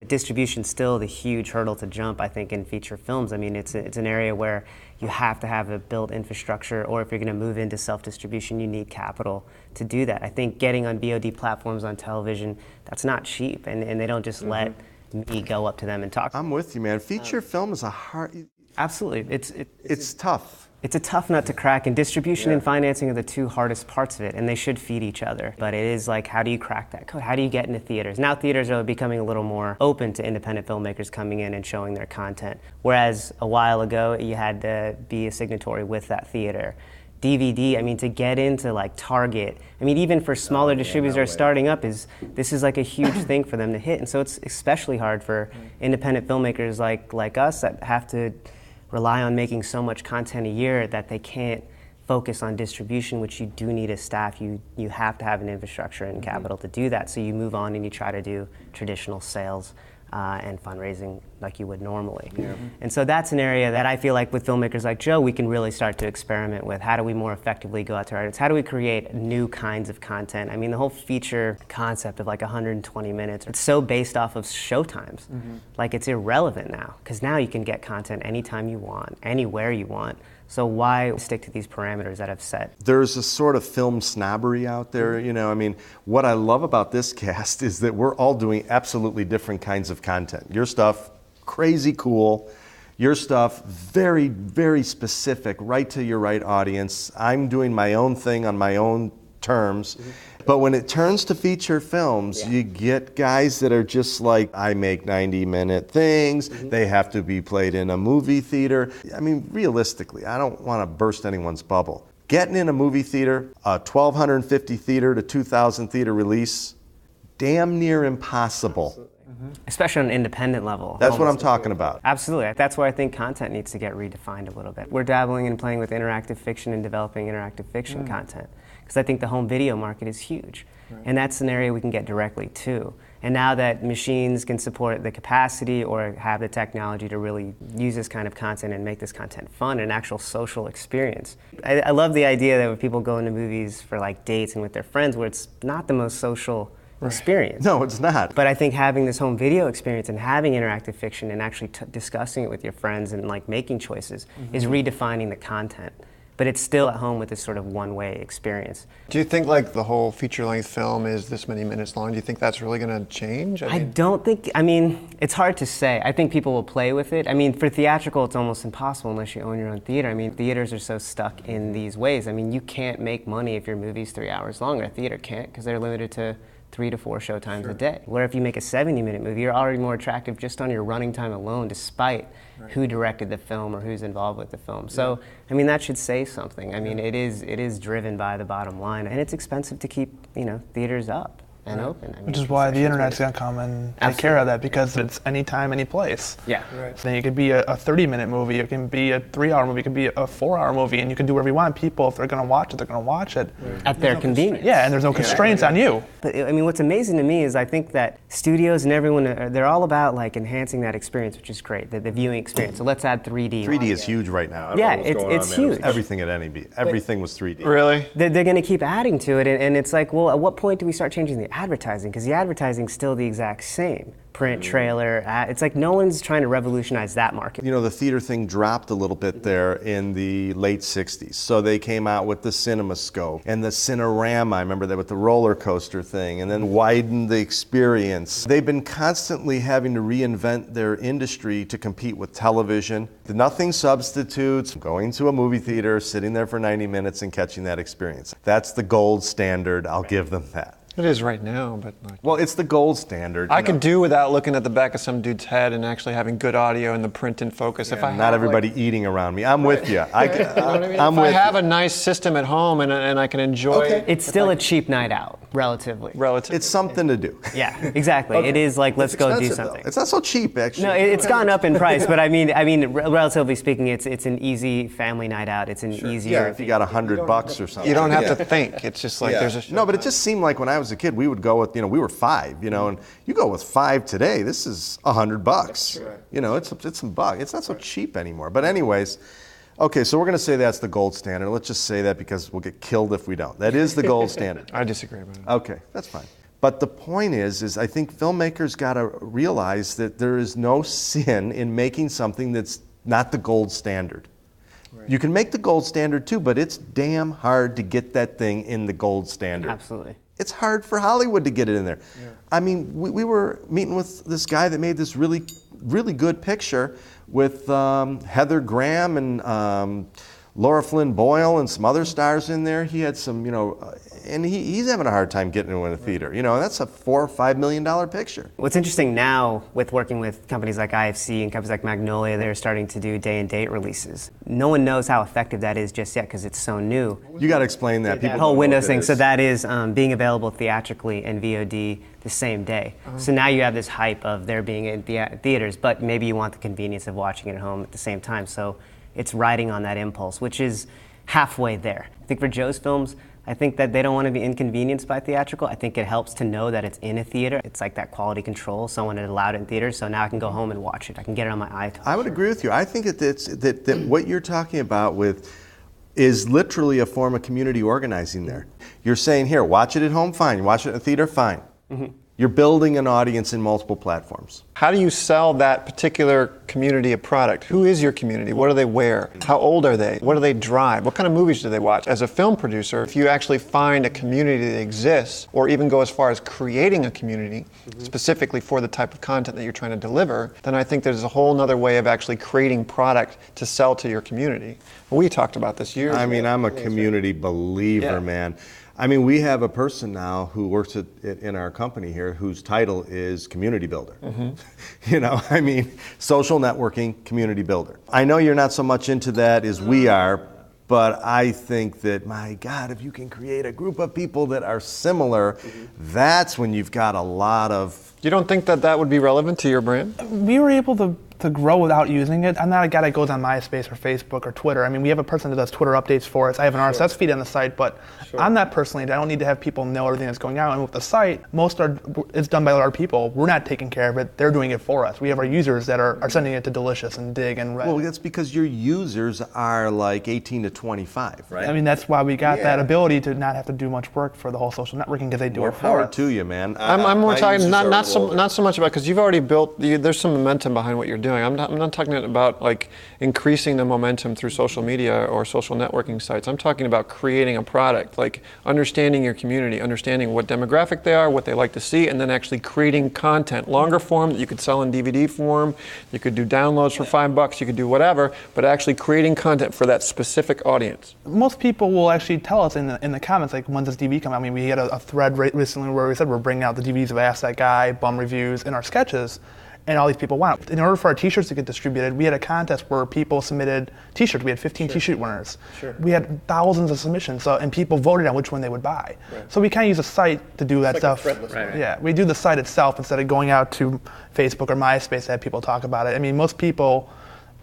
Distribution's still the huge hurdle to jump, I think, in feature films. I mean, it's an area where you have to have a built infrastructure, or if you're going to move into self-distribution, you need capital to do that. I think getting on VOD platforms on television, that's not cheap, and they don't just let me go up to them and talk. I'm with you, man. Feature film is a hard... Absolutely. It's tough. It's a tough nut to crack, and distribution and financing are the two hardest parts of it, and they should feed each other. But it is like, how do you crack that code? How do you get into theaters? Now theaters are becoming a little more open to independent filmmakers coming in and showing their content. Whereas a while ago, you had to be a signatory with that theater. DVD, I mean, to get into like Target, I mean, even for smaller distributors that are starting up, this is like a huge thing for them to hit. And so it's especially hard for independent filmmakers like us that have to rely on making so much content a year that they can't focus on distribution, which you do need a staff. You have to have an infrastructure and capital to do that. So you move on and you try to do traditional sales and fundraising like you would normally. And so that's an area that I feel like with filmmakers like Joe, we can really start to experiment with. How do we more effectively go out to our audience? How do we create new kinds of content? I mean, the whole feature concept of like 120 minutes, it's so based off of showtimes. Like it's irrelevant now, because now you can get content anytime you want, anywhere you want. So why stick to these parameters that I've set? There's a sort of film snobbery out there, you know. I mean, what I love about this cast is that we're all doing absolutely different kinds of content. Your stuff, crazy cool. Your stuff, very, very specific, right to your right audience. I'm doing my own thing on my own terms. But when it turns to feature films, you get guys that are just like, I make 90-minute things. They have to be played in a movie theater. I mean, realistically, I don't want to burst anyone's bubble. Getting in a movie theater, a 1,250 theater to 2,000 theater release, damn near impossible. Especially on an independent level. That's what I'm talking about. Absolutely. That's where I think content needs to get redefined a little bit. We're dabbling and playing with interactive fiction and developing interactive fiction content, because I think the home video market is huge. And that's an area we can get directly to. And now that machines can support the capacity or have the technology to really use this kind of content and make this content fun, an actual social experience. I love the idea that when people go into movies for like dates and with their friends, where it's not the most social experience. No, it's not. But I think having this home video experience and having interactive fiction and actually discussing it with your friends and like making choices is redefining the content. But it's still at home with this sort of one-way experience. Do you think like the whole feature-length film is this many minutes long? Do you think that's really going to change? I don't think, I mean, it's hard to say. I think people will play with it. I mean, for theatrical, it's almost impossible unless you own your own theater. I mean, theaters are so stuck in these ways. I mean, you can't make money if your movie's 3 hours long. A theater can't, because they're limited to 3 to 4 showtimes a day. Where if you make a 70-minute movie, you're already more attractive just on your running time alone, despite who directed the film or who's involved with the film. So, I mean, that should say something. I mean, it is driven by the bottom line, and it's expensive to keep, you know, theaters up and open. I mean, which is why the internet's gonna come and take care of that, because it's anytime, any place. Yeah. Then it could be a 30-minute movie, it can be a 3-hour movie, it could be a 4-hour movie, and you can do whatever you want. People, if they're gonna watch it, they're gonna watch it. At their convenience. Yeah, and there's no constraints on you. But I mean, what's amazing to me is I think that studios and everyone, they're all about like enhancing that experience, which is great, the viewing experience. So let's add 3D. 3D is huge right now. Yeah, it's huge. Everything at NEB, everything was 3D. Really? They're going to keep adding to it, and it's like, well, at what point do we start changing the advertising? Because the advertising's still the exact same. Print, trailer, it's like no one's trying to revolutionize that market. You know, the theater thing dropped a little bit there in the late 60s. So they came out with the CinemaScope and the Cinerama, I remember that with the roller coaster thing, and then widened the experience. They've been constantly having to reinvent their industry to compete with television. Nothing substitutes going to a movie theater, sitting there for 90 minutes and catching that experience. That's the gold standard, I'll give them that. It is right now, but like, well, it's the gold standard. I could do without looking at the back of some dude's head and actually having good audio and the print in focus. If I not everybody eating around me. I'm with you. I'm with you. If I have a nice system at home and I can enjoy it. It's still a cheap night out, relatively. It's something to do. Yeah, exactly. It is like, let's go do something. It's not so cheap, actually. No, it's gone up in price, but I mean, relatively speaking, it's an easy family night out. It's an easier. Yeah, if you got $100 or something. You don't have to think. It's just like there's a show. No, but it just seemed like when I was a kid, we would go with, we were 5, and you go with 5 today, this is $100. That's right. It's some bucks. It's not so cheap anymore. But anyways, okay, so we're going to say that's the gold standard. Let's just say that because we'll get killed if we don't. That is the gold standard. I disagree with it. Okay, that's fine. But the point is I think filmmakers got to realize that there is no sin in making something that's not the gold standard. Right. You can make the gold standard too, but it's damn hard to get that thing in the gold standard. Absolutely. It's hard for Hollywood to get it in there. Yeah. I mean, we were meeting with this guy that made this really, really good picture with Heather Graham and Laura Flynn Boyle and some other stars in there. He had some, and he's having a hard time getting into a theater. That's a $4 or $5 million picture. What's interesting now with working with companies like IFC and companies like Magnolia, they're starting to do day and date releases. No one knows how effective that is just yet because it's so new. You got to explain that. That whole window thing. So that is being available theatrically and VOD the same day. So now you have this hype of there being in theaters, but maybe you want the convenience of watching it at home at the same time. So it's riding on that impulse, which is halfway there. I think for Joe's films, I think that they don't want to be inconvenienced by theatrical. I think it helps to know that it's in a theater. It's like that quality control. Someone had allowed it in theaters, so now I can go home and watch it. I can get it on my iPad. I would agree with you. I think that what you're talking about with is literally a form of community organizing there. You're saying, here, watch it at home, fine. You watch it in a theater, fine. Mm-hmm. You're building an audience in multiple platforms. How do you sell that particular community a product? Who is your community? What do they wear? How old are they? What do they drive? What kind of movies do they watch? As a film producer, if you actually find a community that exists, or even go as far as creating a community specifically for the type of content that you're trying to deliver, then I think there's a whole nother way of actually creating product to sell to your community. We talked about this years ago. I mean, I'm a community believer, man. I mean, we have a person now who works in our company here whose title is community builder. I mean, social networking, community builder. I know you're not so much into that as we are, but I think that, my God, if you can create a group of people that are similar, that's when you've got a lot of... You don't think that would be relevant to your brand? We were able to grow without using it. I'm not a guy that goes on MySpace or Facebook or Twitter. I mean, we have a person that does Twitter updates for us. I have an RSS feed on the site, but I'm not personally, I don't need to have people know everything that's going on. And with the site, it's done by other people. We're not taking care of it. They're doing it for us. We have our users that are sending it to Delicious and Dig and Reddit. Well, that's because your users are like 18 to 25, right? I mean, that's why we got that ability to not have to do much work for the whole social networking because they do it for us. More power to you, man. I'm more talking not so much about, because you've already built, there's some momentum behind what you're doing. I'm not talking about like increasing the momentum through social media or social networking sites. I'm talking about creating a product, like understanding your community, understanding what demographic they are, what they like to see, and then actually creating content, longer form that you could sell in DVD form, you could do downloads for $5, you could do whatever, but actually creating content for that specific audience. Most people will actually tell us in the comments, like, when's this DVD come out? I mean, we had a thread recently where we said we're bringing out the DVDs of Ask That Guy, Bum Reviews, and our sketches. And all these people want. In order for our t-shirts to get distributed, we had a contest where people submitted t-shirts. We had 15 t-shirt winners. We had thousands of submissions, and people voted on which one they would buy. So we kind of use a site to do that stuff. Yeah, we do the site itself instead of going out to Facebook or MySpace to have people talk about it. I mean, most people,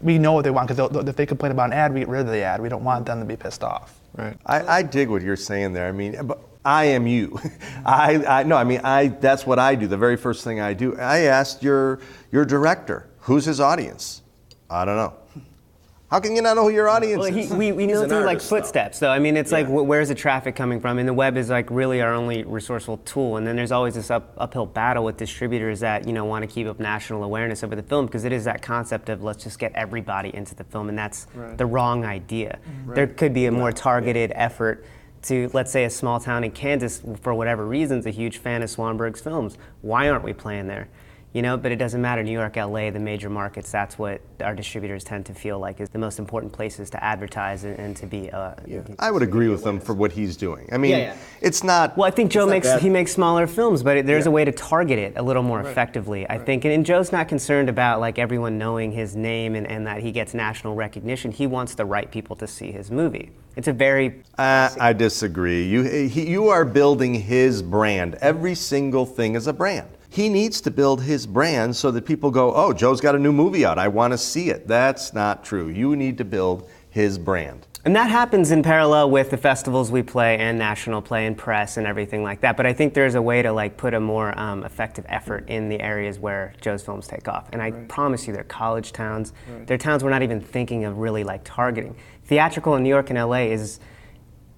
we know what they want, because if they complain about an ad, we get rid of the ad. We don't want them to be pissed off. Right. I dig what you're saying there. I mean, I am you. That's what I do. The very first thing I do, I asked your director, who's his audience? I don't know. How can you not know who your audience is? We know through like footsteps, though. I mean, it's like, where's the traffic coming from? And the web is like really our only resourceful tool. And then there's always this uphill battle with distributors that want to keep up national awareness over the film, because it is that concept of let's just get everybody into the film, and that's the wrong idea. There could be a more targeted effort to, let's say, a small town in Kansas, for whatever reasons, a huge fan of Swanberg's films. Why aren't we playing there? But it doesn't matter. New York, LA, the major markets, that's what our distributors tend to feel like is the most important places to advertise and to be. I would agree with him for what he's doing. I mean, it's not. Well, I think Joe makes smaller films, but there's a way to target it a little more effectively, I think. And Joe's not concerned about like everyone knowing his name and that he gets national recognition. He wants the right people to see his movie. It's a very... I disagree. You are building his brand. Every single thing is a brand. He needs to build his brand so that people go, oh, Joe's got a new movie out. I want to see it. That's not true. You need to build his brand. And that happens in parallel with the festivals we play and national play and press and everything like that. But I think there's a way to like put a more effective effort in the areas where Joe's films take off. And I promise you, they're college towns. They're towns we're not even thinking of really like targeting. Theatrical in New York and LA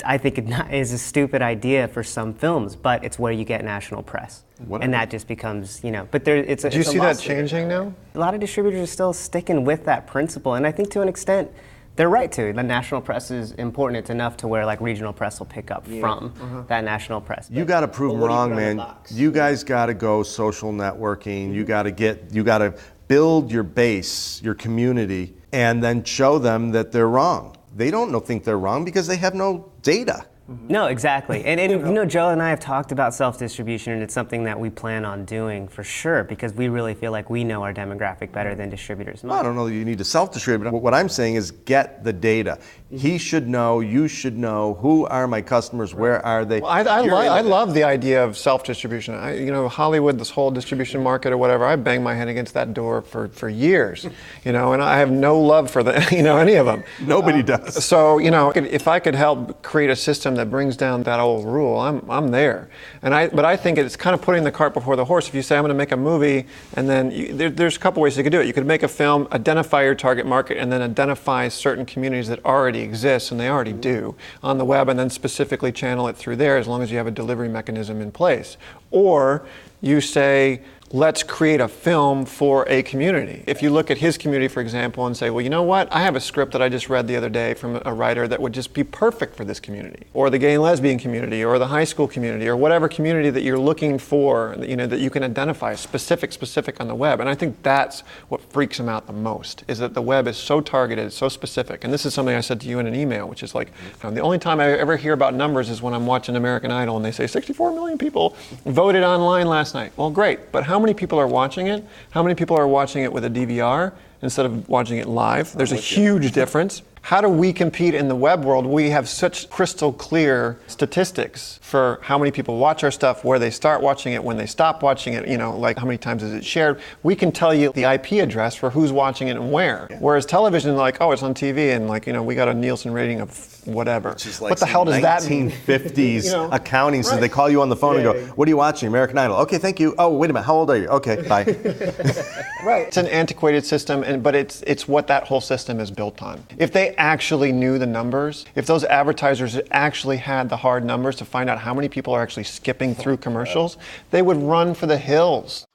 I think it is a stupid idea for some films, but it's where you get national press. And that just becomes, but do you see that changing now? A lot of distributors are still sticking with that principle, and I think to an extent, they're right to. The national press is important. It's enough to where like regional press will pick up from that national press. You got to prove them wrong, man. You guys got to go social networking. You got to build your base, your community, and then show them that they're wrong. They don't think they're wrong because they have no data. No, exactly. And Joe and I have talked about self-distribution, and it's something that we plan on doing for sure because we really feel like we know our demographic better than distributors might. Well, I don't know that you need to self-distribute. What I'm saying is get the data. He should know, you should know, who are my customers, where are they? Well, I love the idea of self-distribution. Hollywood, this whole distribution market or whatever, I banged my head against that door for years, and I have no love for any of them. Nobody does. So, if I could help create a system that brings down that old rule, I'm there. But I think it's kind of putting the cart before the horse. If you say I'm going to make a movie, and then there's a couple ways you could do it. You could make a film, identify your target market, and then identify certain communities that already exist, and they already do, on the web, and then specifically channel it through there as long as you have a delivery mechanism in place. Or you say, let's create a film for a community. If you look at his community, for example, and say, well, you know what? I have a script that I just read the other day from a writer that would just be perfect for this community, or the gay and lesbian community, or the high school community, or whatever community that you're looking for, that you can identify specific on the web. And I think that's what freaks him out the most, is that the web is so targeted, so specific. And this is something I said to you in an email, which is like, the only time I ever hear about numbers is when I'm watching American Idol and they say 64 million people voted online last night. Well, great, but how many people are watching it? How many people are watching it with a DVR instead of watching it live? There's a huge difference. How do we compete in the web world? We have such crystal clear statistics for how many people watch our stuff, where they start watching it, when they stop watching it, like how many times is it shared. We can tell you the IP address for who's watching it and where. Yeah. Whereas television, like, oh, it's on TV, and we got a Nielsen rating of whatever. Like what the hell does that mean? 1950s accounting. So they call you on the phone and go, what are you watching? American Idol. Okay, thank you. Oh, wait a minute. How old are you? Okay, bye. Right. It's an antiquated system, but it's what that whole system is built on. If they actually knew the numbers, if those advertisers actually had the hard numbers to find out how many people are actually skipping through commercials, they would run for the hills.